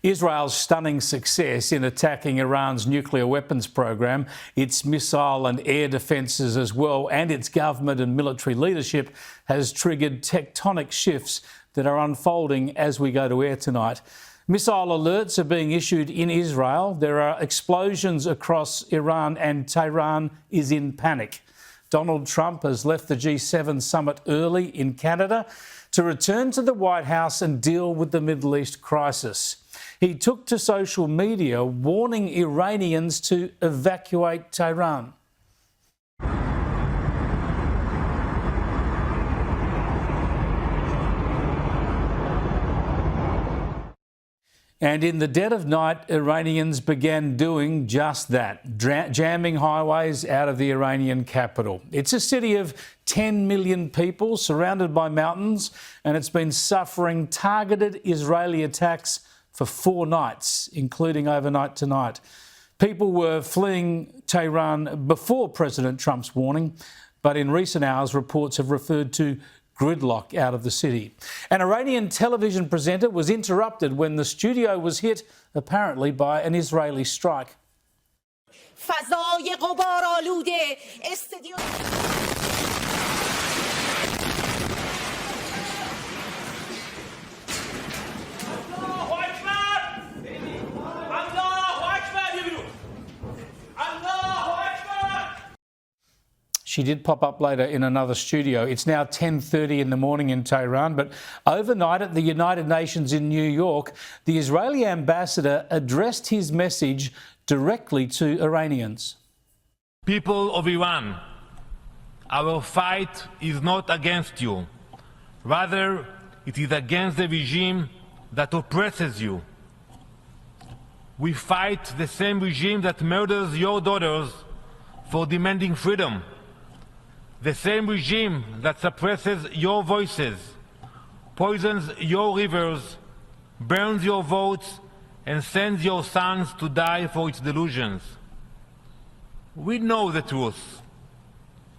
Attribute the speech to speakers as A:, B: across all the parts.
A: Israel's stunning success in attacking Iran's nuclear weapons program, its missile and air defences as well, and its government and military leadership has triggered tectonic shifts that are unfolding as we go to air tonight. Missile alerts are being issued in Israel. There are explosions across Iran, and Tehran is in panic. Donald Trump has left the G7 summit early in Canada to return to the White House and deal with the Middle East crisis. He took to social media warning Iranians to evacuate Tehran. And in the dead of night, Iranians began doing just that, jamming highways out of the Iranian capital. It's a city of 10 million people surrounded by mountains, and it's been suffering targeted Israeli attacks for 4 nights, including overnight tonight. People were fleeing Tehran before President Trump's warning, but in recent hours, reports have referred to gridlock out of the city. An Iranian television presenter was interrupted when the studio was hit, apparently, by an Israeli strike. She did pop up later in another studio. It's now 10:30 in the morning in Tehran, but overnight at the United Nations in New York, the Israeli ambassador addressed his message directly to Iranians.
B: People of Iran, our fight is not against you. Rather, it is against the regime that oppresses you. We fight the same regime that murders your daughters for demanding freedom. The same regime that suppresses your voices, poisons your rivers, burns your votes, and sends your sons to die for its delusions. We know the truth.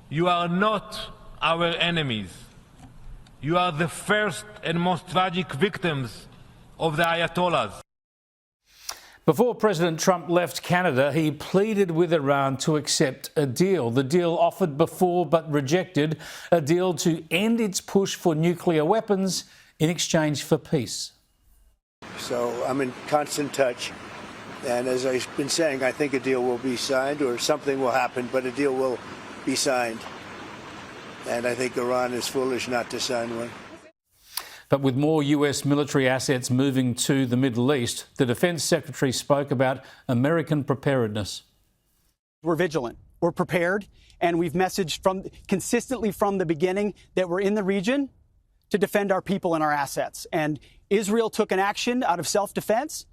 B: You are not our enemies. You are the first and most tragic victims of the Ayatollahs.
A: Before President Trump left Canada, he pleaded with Iran to accept a deal. The deal offered before but rejected, a deal to end its push for nuclear weapons in exchange for peace.
C: So I'm in constant touch. And as I've been saying, I think a deal will be signed, or something will happen, but a deal will be signed. And I think Iran is foolish not to sign one.
A: But with more US military assets moving to the Middle East, the Defence Secretary spoke about American preparedness.
D: We're vigilant, we're prepared, and we've messaged consistently from the beginning that we're in the region to defend our people and our assets. And Israel took an action out of self-defense.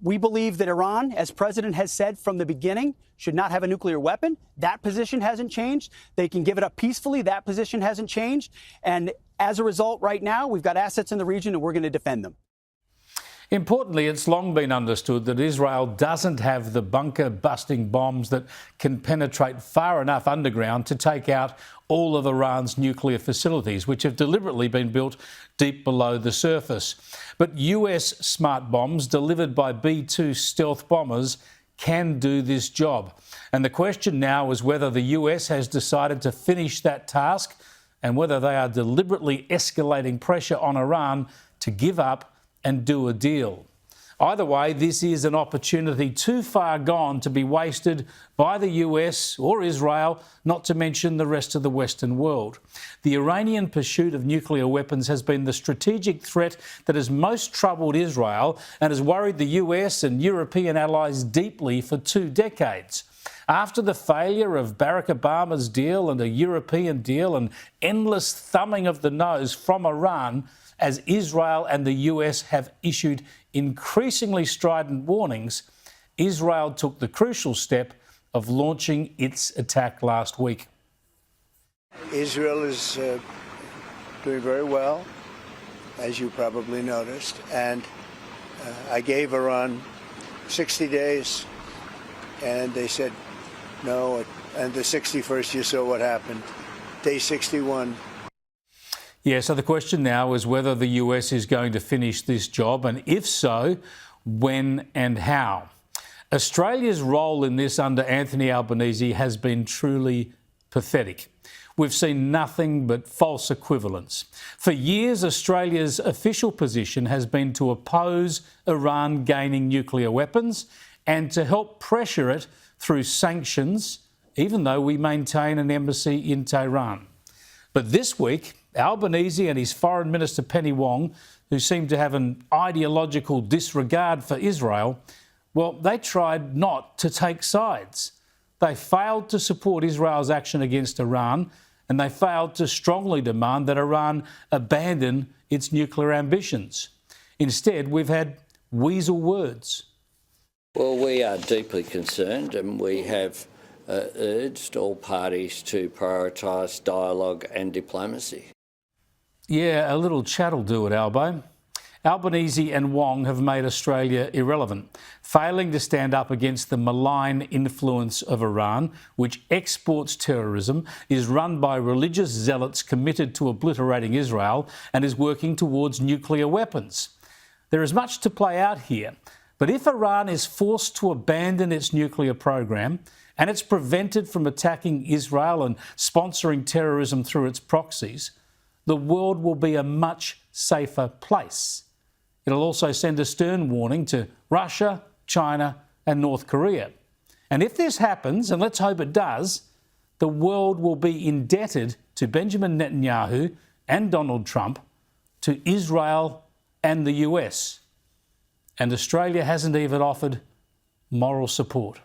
D: We believe that Iran, as President has said from the beginning, should not have a nuclear weapon. That position hasn't changed. They can give it up peacefully. That position hasn't changed. And as a result, right now, we've got assets in the region and we're going to defend them.
A: Importantly, it's long been understood that Israel doesn't have the bunker-busting bombs that can penetrate far enough underground to take out all of Iran's nuclear facilities, which have deliberately been built deep below the surface. But US smart bombs delivered by B-2 stealth bombers can do this job. And the question now is whether the US has decided to finish that task and whether they are deliberately escalating pressure on Iran to give up and do a deal. Either way, this is an opportunity too far gone to be wasted by the US or Israel, not to mention the rest of the Western world. The Iranian pursuit of nuclear weapons has been the strategic threat that has most troubled Israel and has worried the US and European allies deeply for 2 decades. After the failure of Barack Obama's deal and a European deal and endless thumbing of the nose from Iran, as Israel and the US have issued increasingly strident warnings, Israel took the crucial step of launching its attack last week.
C: Israel is doing very well, as you probably noticed, and I gave Iran 60 days, and they said no, and the 61st you saw what happened. Day 61.
A: Yeah, so the question now is whether the US is going to finish this job, and if so, when and how. Australia's role in this under Anthony Albanese has been truly pathetic. We've seen nothing but false equivalence. For years, Australia's official position has been to oppose Iran gaining nuclear weapons and to help pressure it through sanctions, even though we maintain an embassy in Tehran. But this week, Albanese and his Foreign Minister Penny Wong, who seem to have an ideological disregard for Israel, well, they tried not to take sides. They failed to support Israel's action against Iran, and they failed to strongly demand that Iran abandon its nuclear ambitions. Instead, we've had weasel words.
E: Well, we are deeply concerned, and we have urged all parties to prioritise dialogue and diplomacy.
A: Yeah, a little chat'll do it, Albo. Albanese and Wong have made Australia irrelevant, failing to stand up against the malign influence of Iran, which exports terrorism, is run by religious zealots committed to obliterating Israel, and is working towards nuclear weapons. There is much to play out here, but if Iran is forced to abandon its nuclear program and it's prevented from attacking Israel and sponsoring terrorism through its proxies, the world will be a much safer place. It'll also send a stern warning to Russia, China and North Korea. And if this happens, and let's hope it does, the world will be indebted to Benjamin Netanyahu and Donald Trump, to Israel and the US. And Australia hasn't even offered moral support.